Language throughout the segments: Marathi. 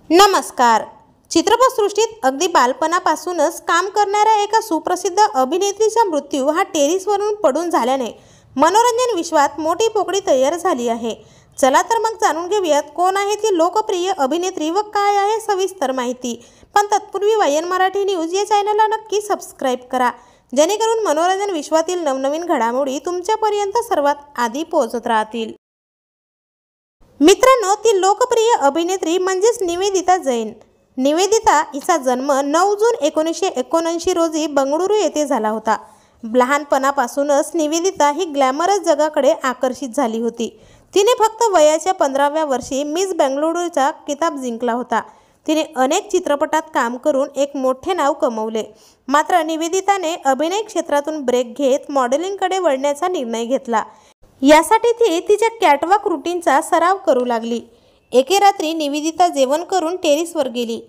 नमस्कार. चित्रपटसृष्टीत अगदी बालपणापासूनच काम करणाऱ्या एका सुप्रसिद्ध अभिनेत्रीचा मृत्यू हा टेरेसवरून पडून झाल्याने मनोरंजन विश्वात मोठी पोकळी तयार झाली आहे. चला तर मग जाणून घेऊयात कोण आहे ती लोकप्रिय अभिनेत्री व काय आहे सविस्तर माहिती. पण तत्पूर्वी वायन मराठी न्यूज या चॅनलला नक्की सबस्क्राईब करा, जेणेकरून मनोरंजन विश्वातील नवनवीन घडामोडी तुमच्यापर्यंत सर्वात आधी पोहोचत राहतील. मित्रांनो, ती लोकप्रिय अभिनेत्री म्हणजेच निवेदिता जैन. निवेदिता हिचा जन्म 9 जून 1979 रोजी बंगळुरू येथे झाला होता. लहानपणापासूनच निवेदिता ही ग्लॅमरस जगाकडे आकर्षित झाली होती. तिने फक्त वयाच्या 15व्या वर्षी मिस बेंगळुरूचा किताब जिंकला होता. तिने अनेक चित्रपटात काम करून एक मोठे नाव कमवले. मात्र निवेदिताने अभिनय क्षेत्रातून ब्रेक घेत मॉडेलिंगकडे वळण्याचा निर्णय घेतला. यासाठी ती तिच्या कॅटवॉक रूटीनचा सराव करू लागली. एके रात्री निवेदिता जेवण करून टेरेसवर गेली.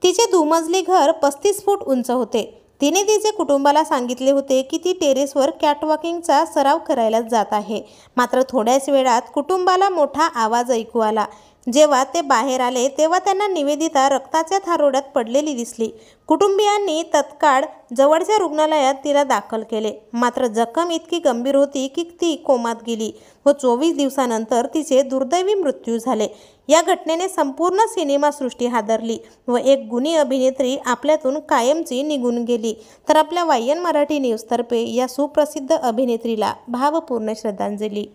तिचे दुमजली घर 35 फूट उंच होते. तिने तिचे कुटुंबाला सांगितले होते की ती टेरेसवर कॅटवॉकिंगचा सराव करायला जात आहे. मात्र थोड्याच वेळात कुटुंबाला मोठा आवाज ऐकू आला. जेव्हा ते बाहेर आले तेव्हा त्यांना निवेदिता रक्ताच्या थारोड्यात पडलेली दिसली. कुटुंबियांनी तत्काळ जवळच्या रुग्णालयात तिला दाखल केले. मात्र जखम इतकी गंभीर होती की ती कोमात गेली व 24 दिवसानंतर तिचे दुर्दैवी मृत्यू झाले. या घटनेने संपूर्ण सिनेमासृष्टी हादरली व एक गुणी अभिनेत्री आपल्यातून कायमची निघून गेली. तर आपल्या वायन मराठी न्यूजतर्फे या सुप्रसिद्ध अभिनेत्रीला भावपूर्ण श्रद्धांजली.